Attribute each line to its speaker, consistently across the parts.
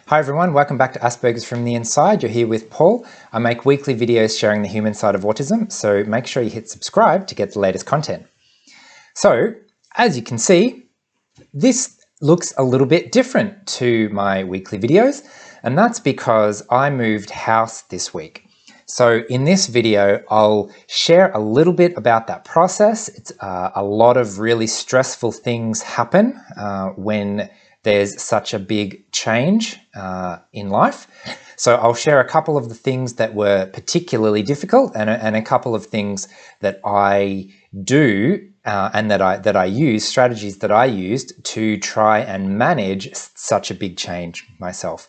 Speaker 1: Hi everyone, welcome back to Aspergers from the Inside. You're here with Paul. I make weekly videos sharing the human side of autism, so make sure you hit subscribe to get the latest content. So, as you can see, this looks a little bit different to my weekly videos, and that's because I moved house this week. So in this video, I'll share a little bit about that process. It's a lot of really stressful things happen when there's such a big change in life. So I'll share a couple of the things that were particularly difficult and a couple of things that I do and that I use, strategies that I used to try and manage such a big change myself.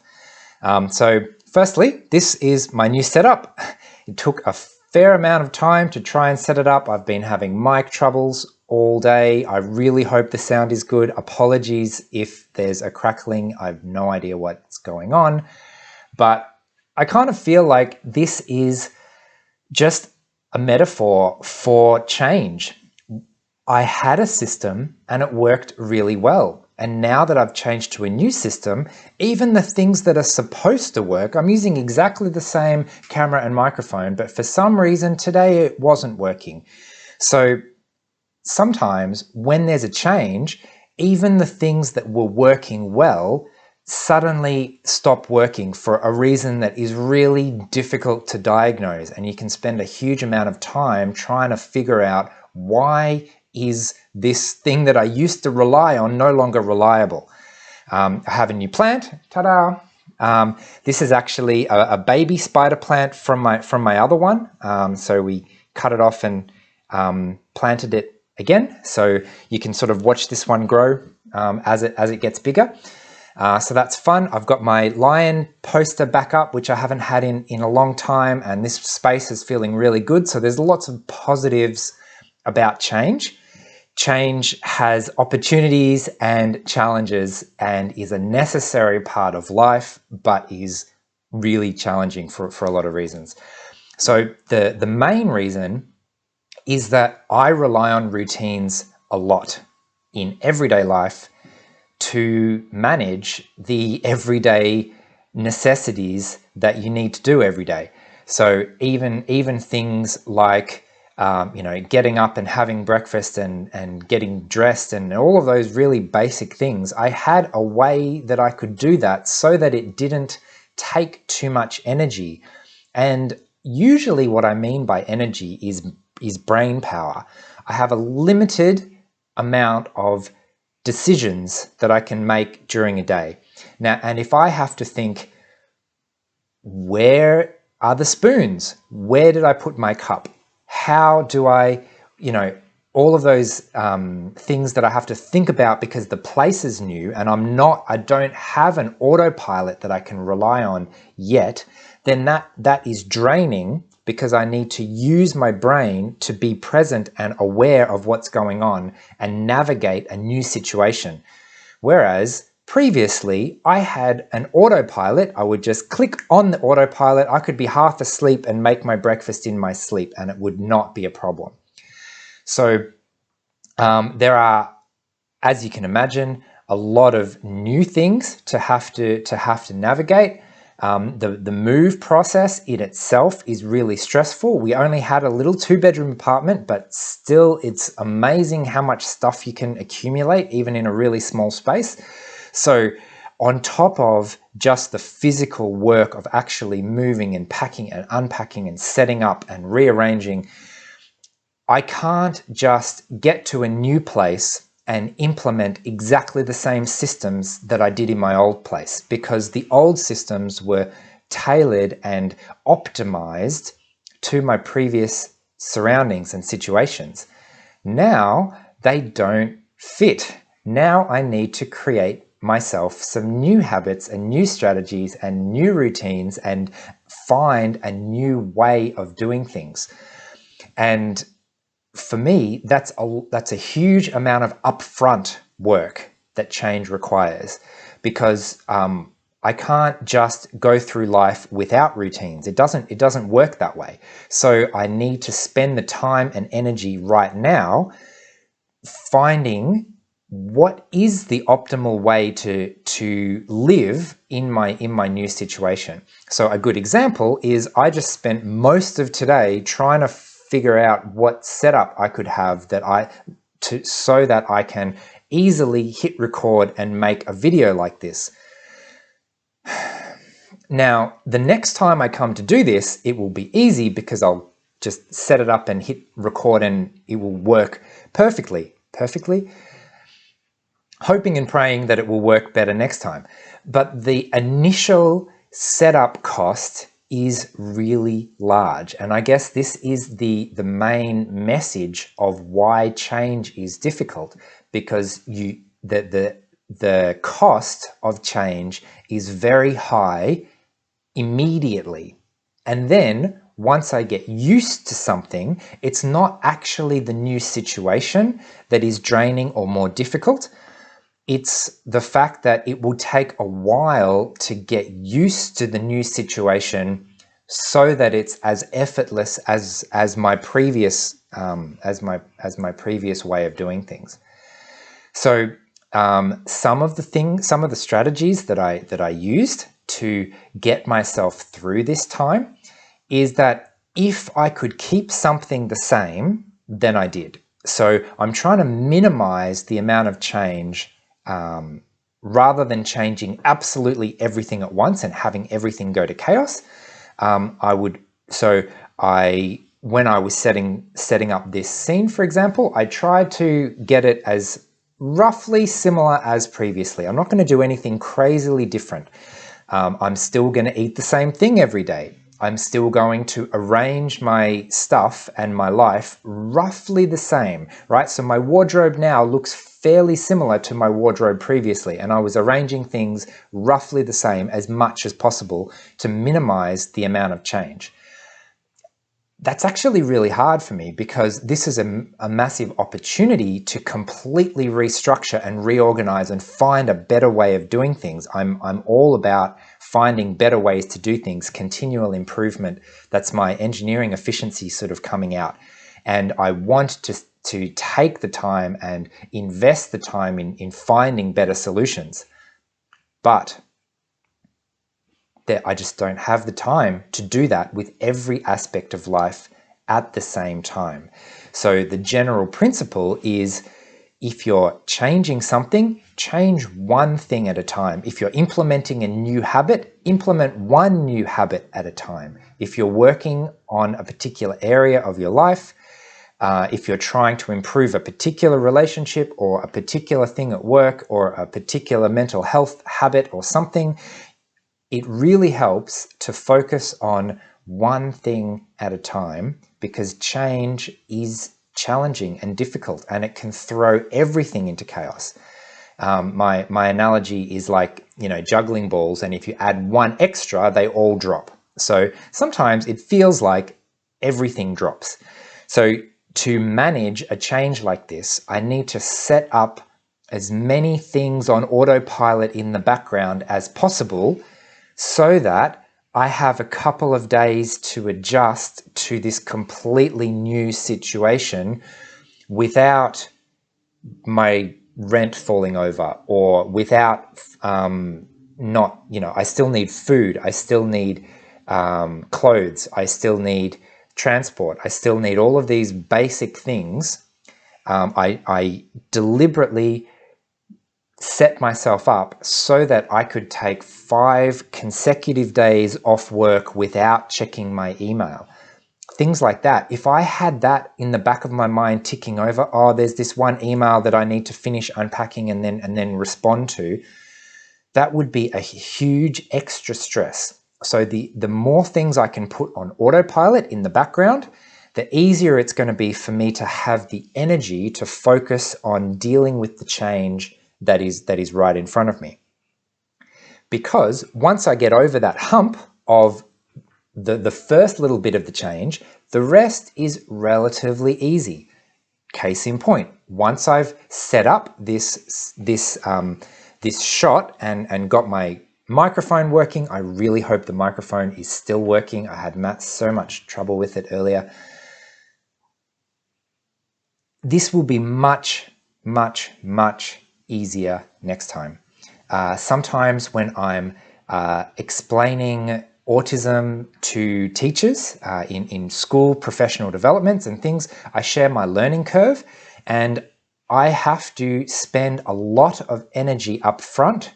Speaker 1: So firstly, this is my new setup. It took a fair amount of time to try and set it up. I've been having mic troubles all day. I really hope the sound is good. Apologies if there's a crackling. I have no idea what's going on, but I kind of feel like this is just a metaphor for change. I had a system and it worked really well. And now that I've changed to a new system, even the things that are supposed to work, I'm using exactly the same camera and microphone, but for some reason today it wasn't working. So sometimes when there's a change, even the things that were working well suddenly stop working for a reason that is really difficult to diagnose. And you can spend a huge amount of time trying to figure out why is this thing that I used to rely on no longer reliable. I have a new plant, ta-da! This is actually a baby spider plant from my other one. So we cut it off and planted it again. So you can sort of watch this one grow as it gets bigger. So that's fun. I've got my lion poster back up, which I haven't had in a long time, and this space is feeling really good. So there's lots of positives about change. Change has opportunities and challenges and is a necessary part of life, but is really challenging for a lot of reasons. So the main reason is that I rely on routines a lot in everyday life to manage the everyday necessities that you need to do every day. So even things like getting up and having breakfast and getting dressed and all of those really basic things, I had a way that I could do that so that it didn't take too much energy. And usually what I mean by energy is brain power. I have a limited amount of decisions that I can make during a day. Now, and if I have to think, where are the spoons? Where did I put my cup? How do I, all of those things that I have to think about because the place is new and I don't have an autopilot that I can rely on yet, then that is draining because I need to use my brain to be present and aware of what's going on and navigate a new situation. Whereas previously, I had an autopilot. I would just click on the autopilot. I could be half asleep and make my breakfast in my sleep, and it would not be a problem. So there are, as you can imagine, a lot of new things to have to navigate. The move process in itself is really stressful. We only had a little 2-bedroom apartment, but still it's amazing how much stuff you can accumulate even in a really small space. So on top of just the physical work of actually moving and packing and unpacking and setting up and rearranging, I can't just get to a new place and implement exactly the same systems that I did in my old place, because the old systems were tailored and optimized to my previous surroundings and situations. Now they don't fit. Now I need to create myself some new habits and new strategies and new routines and find a new way of doing things. And for me, that's a huge amount of upfront work that change requires, because I can't just go through life without routines. It doesn't work that way. So I need to spend the time and energy right now finding what is the optimal way to live in my new situation. So a good example is I just spent most of today trying to figure out what setup I could have so that I can easily hit record and make a video like this. Now, the next time I come to do this, it will be easy because I'll just set it up and hit record and it will work perfectly. Hoping and praying that it will work better next time. But the initial setup cost is really large. And I guess this is the main message of why change is difficult, because the cost of change is very high immediately. And then once I get used to something, it's not actually the new situation that is draining or more difficult. It's the fact that it will take a while to get used to the new situation so that it's as effortless as my previous previous way of doing things. So some of the strategies that I used to get myself through this time is that if I could keep something the same, then I did. So I'm trying to minimize the amount of change rather than changing absolutely everything at once and having everything go to chaos. When I was setting up this scene, for example, I tried to get it as roughly similar as previously. I'm not going to do anything crazily different. I'm still going to eat the same thing every day. I'm still going to arrange my stuff and my life roughly the same, right? So my wardrobe now looks fairly similar to my wardrobe previously, and I was arranging things roughly the same as much as possible to minimize the amount of change. That's actually really hard for me because this is a massive opportunity to completely restructure and reorganize and find a better way of doing things. I'm all about finding better ways to do things, continual improvement. That's my engineering efficiency sort of coming out. And I want to take the time and invest the time in finding better solutions. But I just don't have the time to do that with every aspect of life at the same time. So the general principle is, if you're changing something, change one thing at a time. If you're implementing a new habit, implement one new habit at a time. If you're working on a particular area of your life, if you're trying to improve a particular relationship or a particular thing at work or a particular mental health habit or something, it really helps to focus on one thing at a time, because change is challenging and difficult and it can throw everything into chaos. My analogy is like, juggling balls, and if you add one extra, they all drop. So sometimes it feels like everything drops. So to manage a change like this, I need to set up as many things on autopilot in the background as possible, so that I have a couple of days to adjust to this completely new situation without my rent falling over, or without I still need food, I still need clothes, I still need transport, I still need all of these basic things. I deliberately set myself up so that I could take 5 consecutive days off work without checking my email. Things like that. If I had that in the back of my mind ticking over, oh, there's this one email that I need to finish unpacking and then respond to, that would be a huge extra stress. So the more things I can put on autopilot in the background, the easier it's going to be for me to have the energy to focus on dealing with the change that is right in front of me. Because once I get over that hump of the first little bit of the change, the rest is relatively easy. Case in point, once I've set up this shot and got my microphone working, I really hope the microphone is still working. I had so much trouble with it earlier. This will be much much, much easier next time. Sometimes when I'm explaining autism to teachers in school professional developments and things, I share my learning curve, and I have to spend a lot of energy up front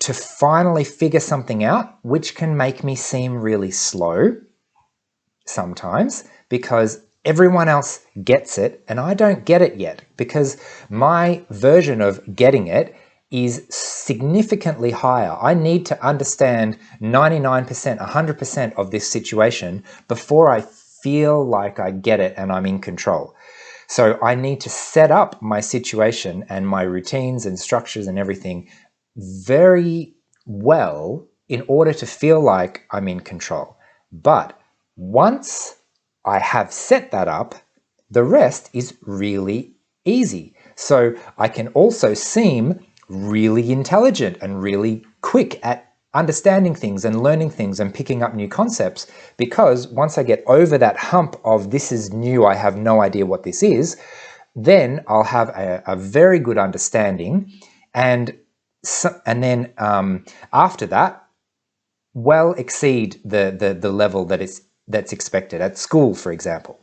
Speaker 1: to finally figure something out, which can make me seem really slow sometimes because everyone else gets it and I don't get it yet, because my version of getting it is significantly higher. I need to understand 99%, 100% of this situation before I feel like I get it and I'm in control. So I need to set up my situation and my routines and structures and everything very well in order to feel like I'm in control. But once I have set that up, the rest is really easy. So I can also seem really intelligent and really quick at understanding things and learning things and picking up new concepts, because once I get over that hump of this is new, I have no idea what this is, then I'll have a very good understanding, and then after that, well exceed the level that's expected at school, for example,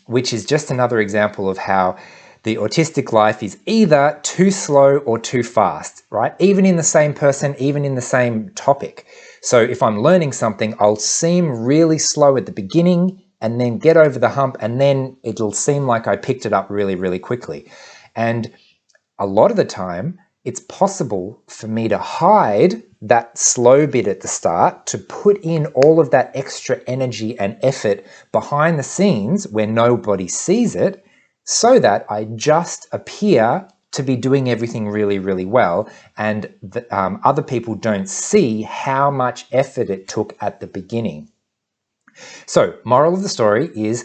Speaker 1: which is just another example of how the autistic life is either too slow or too fast, right? Even in the same person, even in the same topic. So if I'm learning something, I'll seem really slow at the beginning and then get over the hump, and then it'll seem like I picked it up really, really quickly. And a lot of the time, it's possible for me to hide that slow bit at the start to put in all of that extra energy and effort behind the scenes where nobody sees it, so that I just appear to be doing everything really, really well, and other people don't see how much effort it took at the beginning. So, moral of the story is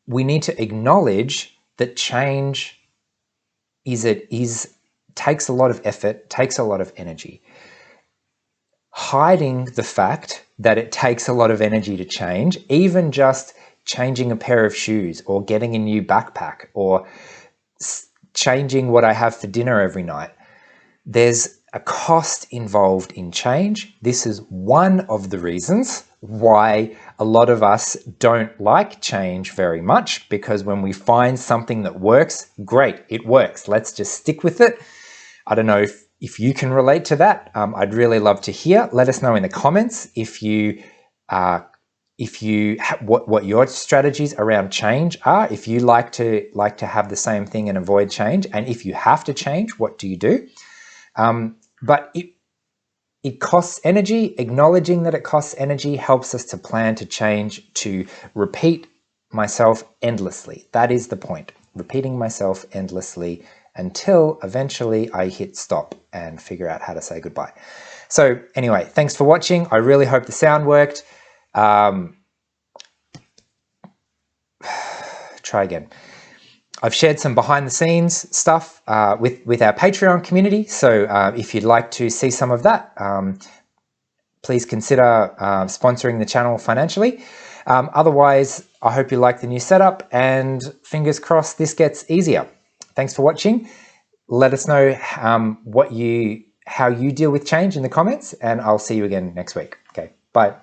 Speaker 1: we need to acknowledge that change takes a lot of effort, takes a lot of energy. Hiding the fact that it takes a lot of energy to change, even just changing a pair of shoes or getting a new backpack or changing what I have for dinner every night. There's a cost involved in change. This is one of the reasons why a lot of us don't like change very much, because when we find something that works, great, it works. Let's just stick with it. I don't know if you can relate to that. I'd really love to hear. Let us know in the comments what your strategies around change are. If you like to have the same thing and avoid change, and if you have to change, what do you do? But it costs energy. Acknowledging that it costs energy helps us to plan to change, to repeat myself endlessly. That is the point. Repeating myself endlessly until eventually I hit stop and figure out how to say goodbye. So anyway, thanks for watching. I really hope the sound worked. Try again. I've shared some behind the scenes stuff with our Patreon community. So if you'd like to see some of that, please consider sponsoring the channel financially. Otherwise, I hope you like the new setup, and fingers crossed this gets easier. Thanks for watching. Let us know how you deal with change in the comments, and I'll see you again next week. Okay, bye.